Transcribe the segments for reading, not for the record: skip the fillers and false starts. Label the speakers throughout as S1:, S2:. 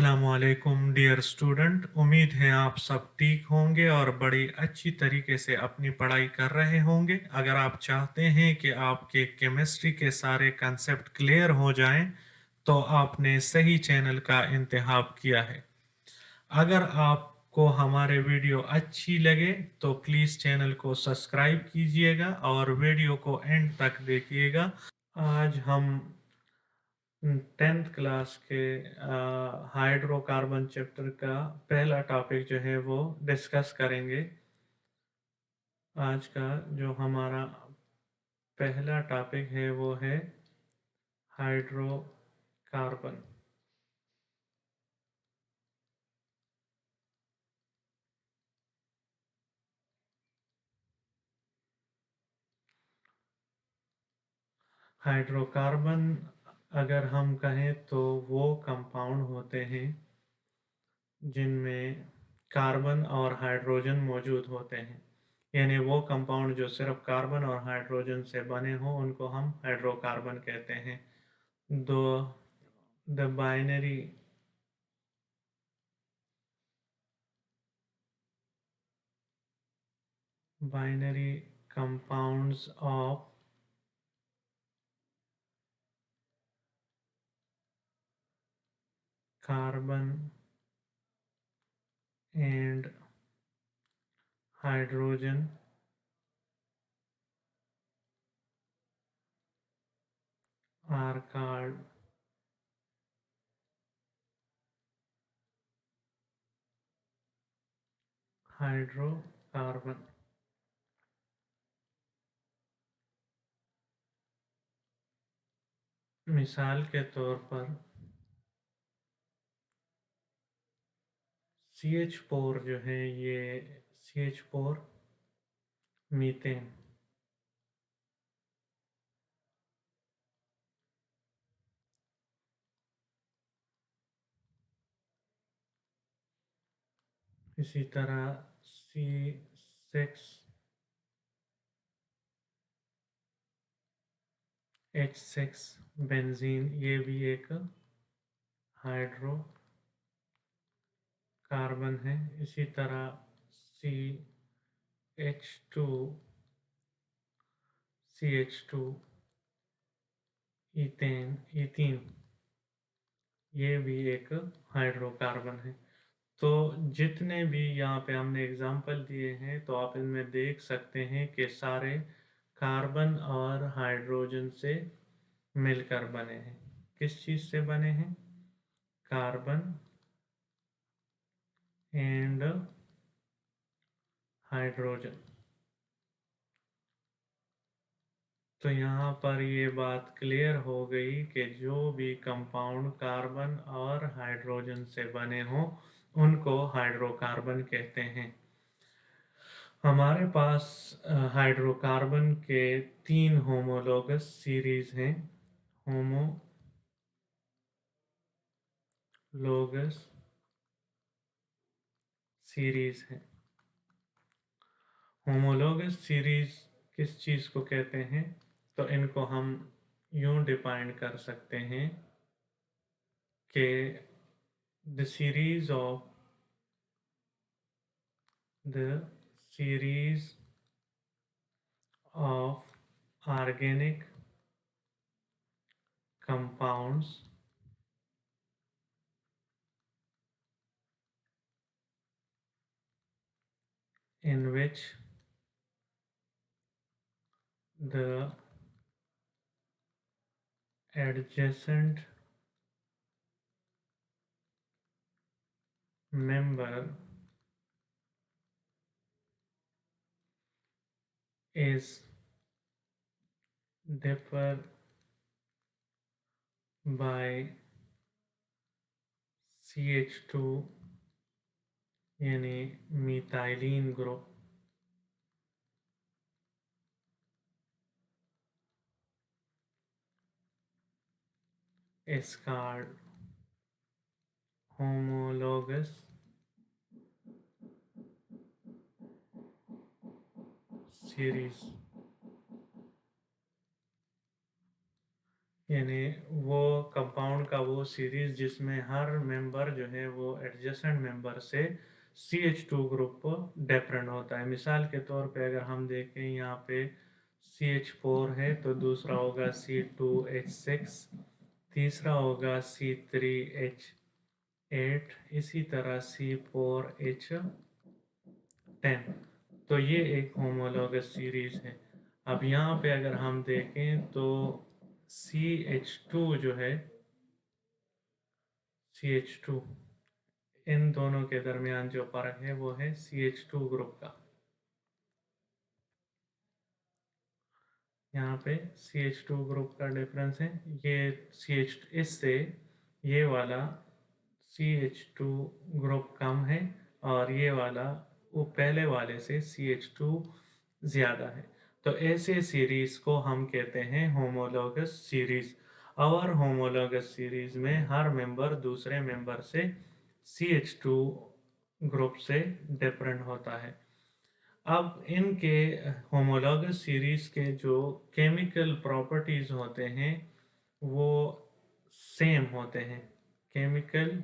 S1: अस्सलामुअलैकुम dear student. उम्मीद है आप सब ठीक होंगे और बड़ी अच्छी तरीके से अपनी पढ़ाई कर रहे होंगे। अगर आप चाहते हैं कि आपके केमिस्ट्री के सारे कंसेप्ट क्लियर हो जाएं, तो आपने सही चैनल का इंतखाब किया है। अगर आपको हमारे वीडियो अच्छी लगे तो प्लीज़ चैनल को सब्सक्राइब कीजिएगा और वीडियो को एंड तक देखिएगा। आज हम 10th क्लास के हाइड्रोकार्बन चैप्टर का पहला टॉपिक जो है वो डिस्कस करेंगे। आज का जो हमारा पहला टॉपिक है वो है हाइड्रोकार्बन। हाइड्रोकार्बन अगर हम कहें तो वो कंपाउंड होते हैं जिनमें कार्बन और हाइड्रोजन मौजूद होते हैं। यानी वो कंपाउंड जो सिर्फ कार्बन और हाइड्रोजन से बने हों उनको हम हाइड्रोकार्बन कहते हैं। दो the binary compounds of carbon and hydrogen are called hydrocarbon. मिसाल के तौर पर CH4 जो है ये CH4 मीथेन। इसी तरह C6H6 बेंजीन ये भी एक हाइड्रोकार्बन है। इसी तरह CH2 इथीन ये भी एक हाइड्रोकार्बन है। तो जितने भी यहाँ पे हमने एग्जाम्पल दिए हैं तो आप इनमें देख सकते हैं कि सारे कार्बन और हाइड्रोजन से मिलकर बने हैं। किस चीज़ से बने हैं? Carbon and hydrogen. तो यहाँ पर ये बात क्लियर हो गई कि जो भी कंपाउंड कार्बन और हाइड्रोजन से बने हों उनको हाइड्रोकार्बन कहते हैं। हमारे पास हाइड्रोकार्बन के 3 होमोलोगस सीरीज हैं। होमोलोगस सीरीज हैं। होमोलोगस सीरीज किस चीज़ को कहते हैं? तो इनको हम यूं डिफाइन कर सकते हैं कि the series of organic compounds in which the adjacent member is differ by CH2 यानी methylene group is called homologous series। यानी वो कंपाउंड का वो सीरीज जिसमें हर मेंबर जो है वो एडजेसेंट मेंबर से CH2 ग्रुप डिफरेंट होता है। मिसाल के तौर पे अगर हम देखें यहाँ पे CH4 है तो दूसरा होगा C2H6, तीसरा होगा C3H8, इसी तरह C4H10। तो ये एक होमोलॉगस सीरीज है। अब यहाँ पे अगर हम देखें तो CH2 जो है CH2, इन दोनों के दरमियान जो फर्क है वो है CH2 ग्रुप का। यहाँ पे CH2 ग्रुप का डिफरेंस है। ये CH इससे ये वाला CH2 ग्रुप कम है और ये वाला वो पहले वाले से CH2 ज़्यादा है। तो ऐसे सीरीज को हम कहते हैं होमोलॉगस सीरीज। और होमोलॉगस सीरीज में हर मेंबर दूसरे मेंबर से CH2 ग्रुप से डिफरेंट होता है। अब इनके होमोलॉगस सीरीज के जो केमिकल प्रॉपर्टीज होते हैं वो सेम होते हैं। केमिकल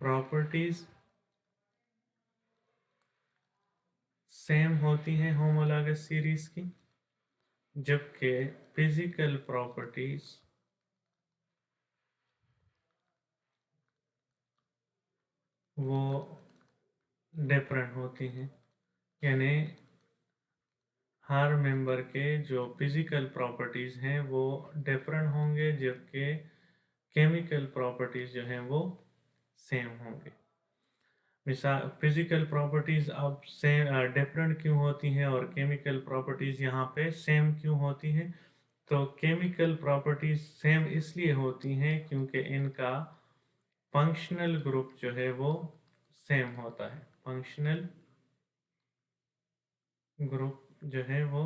S1: प्रॉपर्टीज सेम होती हैं होमोलॉगस सीरीज की, जबकि फिजिकल प्रॉपर्टीज वो डिफरेंट होती हैं। यानी हर मेंबर के जो फिजिकल प्रॉपर्टीज हैं वो डिफरेंट होंगे, जबकि केमिकल प्रॉपर्टीज जो हैं वो सेम होंगे। मिसाल फिजिकल प्रॉपर्टीज अब सेम डिफरेंट क्यों होती हैं और केमिकल प्रॉपर्टीज यहाँ पे सेम क्यों होती हैं? तो केमिकल प्रॉपर्टीज सेम इसलिए होती हैं क्योंकि इनका फंक्शनल ग्रुप जो है वो सेम होता है। फंक्शनल ग्रुप जो है वो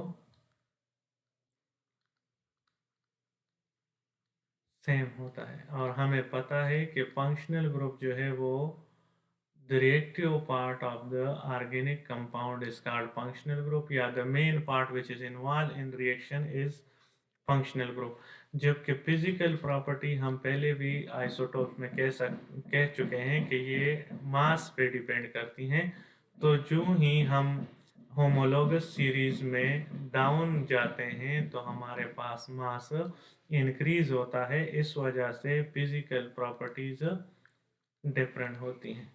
S1: सेम होता है और हमें पता है कि फंक्शनल ग्रुप जो है वो the reactive part of the organic compound is called functional group, या the main part which is involved in reaction is functional group। जबकि फिजिकल प्रॉपर्टी हम पहले भी आइसोटोप में कह चुके हैं कि ये मास पे डिपेंड करती हैं। तो जो ही हम होमोलोगस सीरीज में डाउन जाते हैं तो हमारे पास मास इंक्रीज होता है। इस वजह से फिजिकल प्रॉपर्टीज डिफरेंट होती हैं।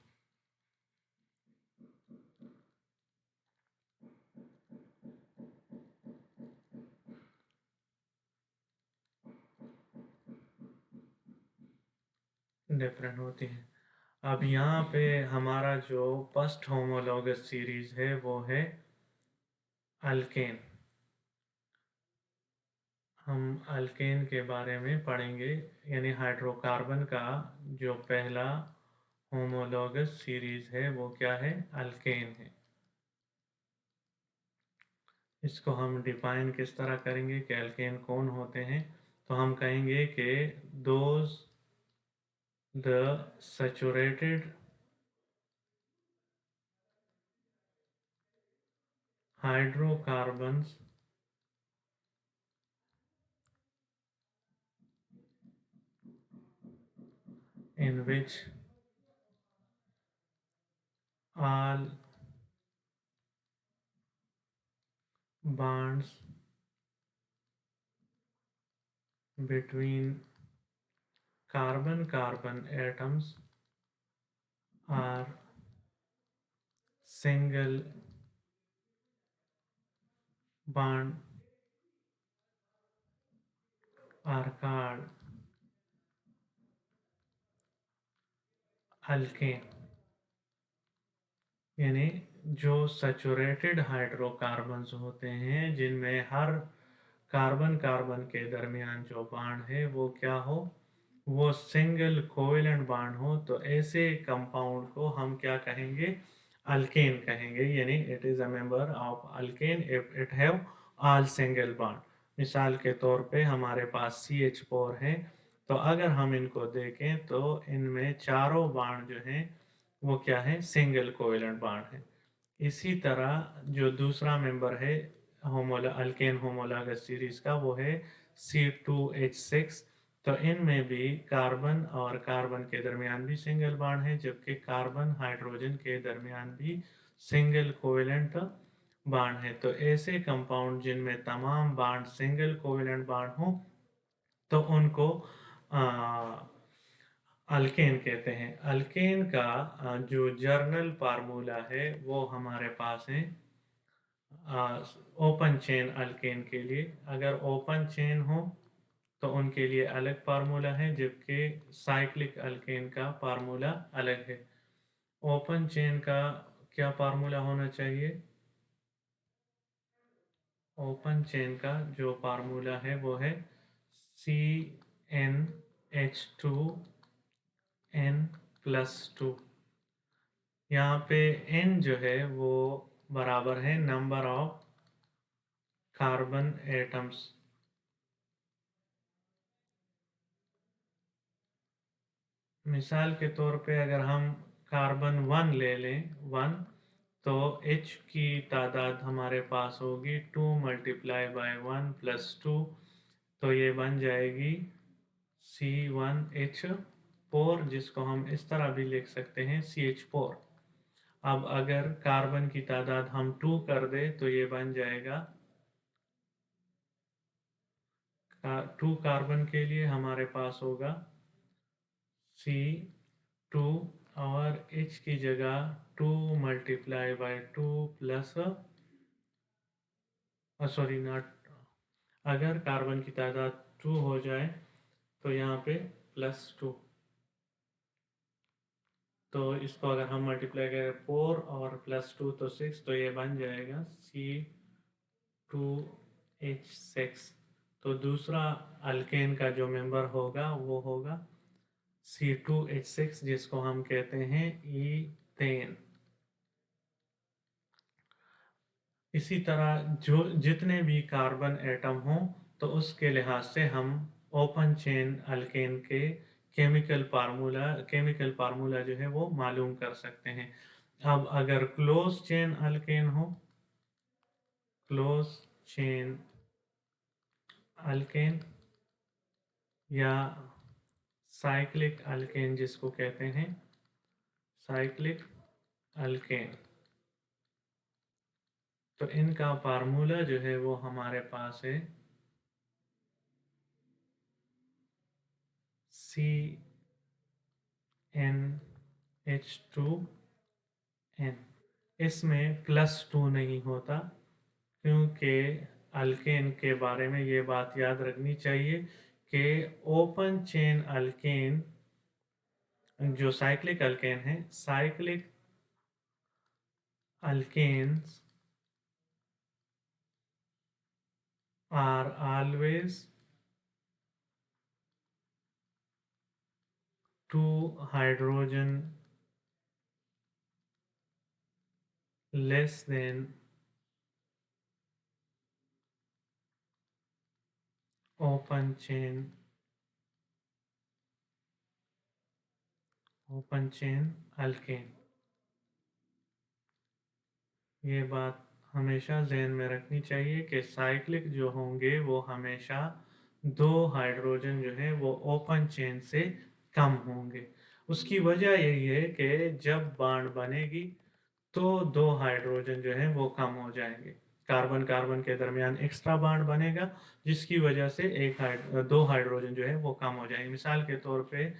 S1: डिफरेंट होती हैं। अब यहाँ पे हमारा जो फर्स्ट होमोलॉगस सीरीज है वो है अल्केन। हम अल्केन के बारे में पढ़ेंगे, यानी हाइड्रोकार्बन का जो पहला होमोलॉगस सीरीज है वो क्या है? अल्केन है। इसको हम डिफाइन किस तरह करेंगे कि अल्केन कौन होते हैं? तो हम कहेंगे कि those the saturated hydrocarbons in which all bonds between carbon-carbon atoms are single bond are called alkane। यानी जो सैचुरेटेड हाइड्रोकार्बन्स होते हैं जिनमें हर कार्बन कार्बन के दरमियान जो बॉन्ड है वो क्या हो? वो सिंगल कोवेलेंट बॉन्ड हो, तो ऐसे कंपाउंड को हम क्या कहेंगे? अल्केन कहेंगे। यानी it is a member of alkane if it have all single bond. मिसाल के तौर पे हमारे पास CH4 है, तो अगर हम इनको देखें तो इनमें चारों बॉन्ड जो हैं वो क्या है? सिंगल कोवेलेंट बॉन्ड है। इसी तरह जो दूसरा मेंबर है अल्केन होमोलॉगस सीरीज का, वो है C2H6। तो इनमें भी कार्बन और कार्बन के दरमियान भी सिंगल बॉन्ड है, जबकि कार्बन हाइड्रोजन के दरमियान भी सिंगल कोवेलेंट बॉन्ड है। तो ऐसे कंपाउंड जिनमें तमाम बॉन्ड सिंगल कोवेलेंट बॉन्ड हो, तो उनको अल्केन कहते हैं। अल्केन का जो जर्नल फार्मूला है वो हमारे पास है ओपन चेन अल्केन के लिए। अगर ओपन चेन हो तो उनके लिए अलग फार्मूला है, जबकि साइक्लिक अल्केन का फार्मूला अलग है। ओपन चेन का क्या फार्मूला होना चाहिए? ओपन चेन का जो फार्मूला है वो है CnH2n+2। यहाँ पे n जो है वो बराबर है नंबर ऑफ कार्बन एटम्स। मिसाल के तौर पे अगर हम कार्बन 1 ले लें, 1, तो H की तादाद हमारे पास होगी 2 × 1 + 2, तो ये बन जाएगी C1H4, जिसको हम इस तरह भी लिख सकते हैं CH4। अब अगर कार्बन की तादाद हम 2 कर दे तो ये बन जाएगा 2 कार्बन के लिए हमारे पास होगा C2, और H की जगह 2 × 2 प्लस सॉरी नॉट, अगर कार्बन की तादाद 2 हो जाए तो यहाँ पे +2, तो इसको अगर हम मल्टीप्लाई करें 4 और +2 तो 6, तो ये बन जाएगा C2H6। तो दूसरा अल्केन का जो मेंबर होगा वो होगा C2H6, जिसको हम कहते हैं ईथेन। इसी तरह जो जितने भी कार्बन एटम हों, तो उसके लिहाज से हम ओपन चेन अल्केन के केमिकल फार्मूला जो है वो मालूम कर सकते हैं। अब अगर क्लोज चेन अल्केन हो, क्लोज चेन अल्केन या साइक्लिक अल्केन जिसको कहते हैं साइक्लिक अल्केन, तो इनका फार्मूला जो है वो हमारे पास है CnH2n। इसमें +2 नहीं होता, क्योंकि अल्केन के बारे में ये बात याद रखनी चाहिए कि ओपन चेन अल्केन जो साइक्लिक अल्केन है, cyclic alkanes are always 2 hydrogen less than open chain alkane. ये बात हमेशा जहन में रखनी चाहिए कि साइक्लिक जो होंगे वो हमेशा 2 हाइड्रोजन जो है वो ओपन चेन से कम होंगे। उसकी वजह यही है कि जब बॉन्ड बनेगी तो 2 हाइड्रोजन जो है वो कम हो जाएंगे, कार्बन कार्बन के दरमियान एक्स्ट्रा बॉन्ड बनेगा, जिसकी वजह से 2 हाइड्रोजन जो है वो कम हो जाएंगे। मिसाल के तौर पे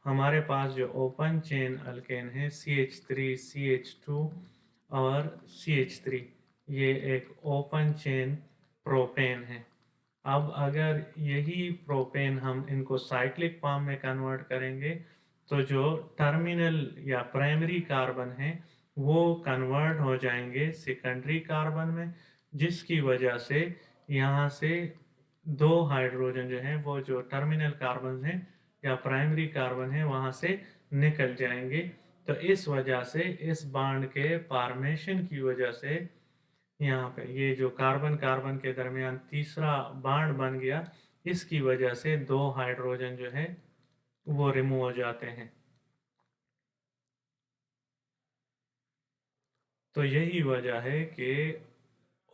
S1: हमारे पास जो ओपन चेन अल्केन है CH3, CH2 और CH3, ये एक ओपन चेन प्रोपेन है। अब अगर यही प्रोपेन हम इनको साइक्लिक फॉर्म में कन्वर्ट करेंगे, तो जो टर्मिनल या प्राइमरी कार्बन है वो कन्वर्ट हो जाएंगे सेकेंडरी कार्बन में, जिसकी वजह से यहाँ से 2 हाइड्रोजन जो है वो जो टर्मिनल कार्बन है या प्राइमरी कार्बन है वहाँ से निकल जाएंगे। तो इस वजह से इस बॉन्ड के फॉर्मेशन की वजह से यहाँ पे ये जो कार्बन कार्बन के दरमियान तीसरा बॉन्ड बन गया, इसकी वजह से 2 हाइड्रोजन जो है वो रिमूव हो जाते हैं। तो यही वजह है कि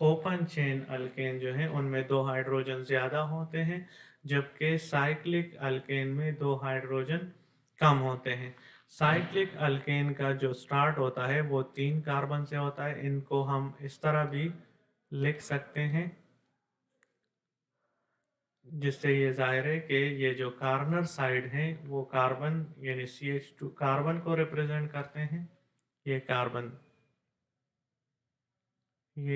S1: ओपन चेन अल्केन जो है उनमें 2 हाइड्रोजन ज़्यादा होते हैं, जबकि साइक्लिक अल्केन में 2 हाइड्रोजन कम होते हैं। साइक्लिक अल्केन का जो स्टार्ट होता है वो 3 कार्बन से होता है। इनको हम इस तरह भी लिख सकते हैं, जिससे ये ज़ाहिर है कि ये जो कार्नर साइड हैं वो कार्बन यानी CH2 कार्बन को रिप्रेजेंट करते हैं। ये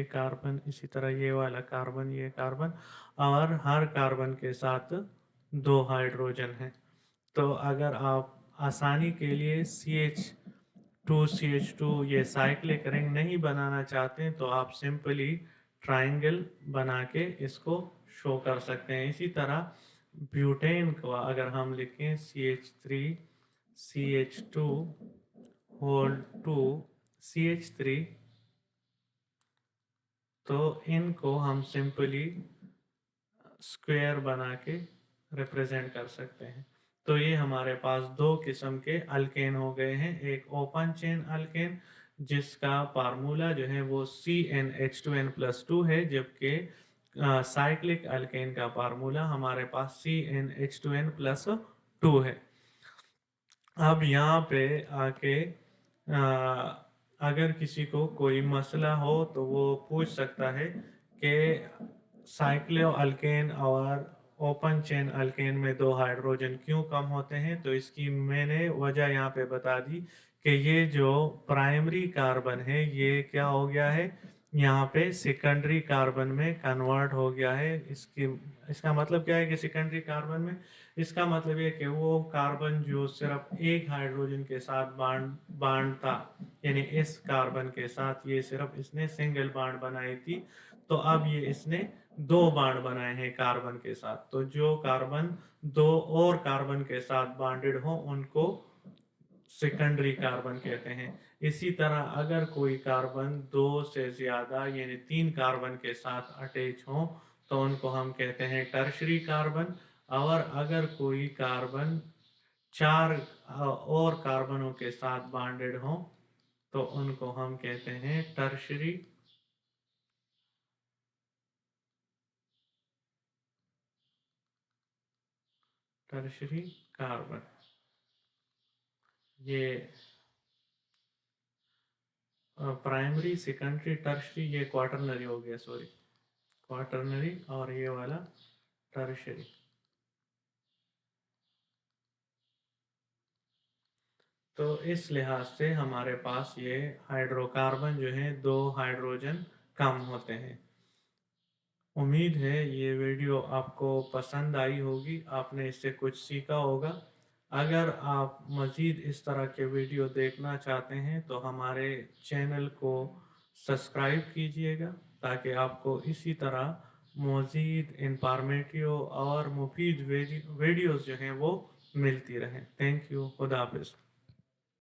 S1: कार्बन इसी तरह ये वाला कार्बन, ये कार्बन, और हर कार्बन के साथ 2 हाइड्रोजन हैं। तो अगर आप आसानी के लिए CH2 ये साइक्लिक रिंग नहीं बनाना चाहते तो आप सिंपली ट्रायंगल बना के इसको शो कर सकते हैं। इसी तरह ब्यूटेन को अगर हम लिखें CH3 CH2 होल 2 CH3, तो इनको हम सिंपली स्क्वायर बना के रिप्रेजेंट कर सकते हैं। तो ये हमारे पास 2 किस्म के अल्केन हो गए हैं। एक ओपन चेन अल्केन जिसका फार्मूला जो है वो CnH2n+2 है, जबकि साइक्लिक अल्केन का फार्मूला हमारे पास CnH2n+2 है। अब यहाँ पे आके अगर किसी को कोई मसला हो तो वो पूछ सकता है कि साइक्लो अल्केन और ओपन चेन अल्केन में 2 हाइड्रोजन क्यों कम होते हैं। तो इसकी मैंने वजह यहाँ पे बता दी कि ये जो प्राइमरी कार्बन है ये क्या हो गया है, यहाँ पे सेकेंडरी कार्बन में कन्वर्ट हो गया है। इसका मतलब क्या है कि सेकेंडरी कार्बन में, इसका मतलब ये कि वो कार्बन जो सिर्फ एक हाइड्रोजन के साथ बांधता, यानी इस कार्बन के साथ ये सिर्फ इसने सिंगल बांड बनाई थी, तो अब ये इसने 2 बांड बनाए हैं कार्बन के साथ। तो जो कार्बन 2 और कार्बन के साथ बांडेड हो उनको सेकेंडरी कार्बन कहते हैं। इसी तरह अगर कोई कार्बन 2 से ज़्यादा यानी 3 कार्बन के साथ अटैच हो तो उनको हम कहते हैं टर्शरी कार्बन। और अगर कोई कार्बन 4 और कार्बनों के साथ बॉन्डेड हो तो उनको हम कहते हैं टर्शरी कार्बन। ये प्राइमरी, सेकेंडरी, टर्शरी, ये क्वाटरनरी हो गया, सॉरी, क्वाटरनरी, और ये वाला टर्शरी। तो इस लिहाज से हमारे पास ये हाइड्रोकार्बन जो है 2 हाइड्रोजन कम होते हैं। उम्मीद है ये वीडियो आपको पसंद आई होगी, आपने इससे कुछ सीखा होगा। अगर आप मज़ीद इस तरह के वीडियो देखना चाहते हैं तो हमारे चैनल को सब्सक्राइब कीजिएगा ताकि आपको इसी तरह मज़ीद इंफॉर्मेटिव और मुफीद वीडियोज़ जो हैं वो मिलती रहें। Thank you. खुदा हाफिज़।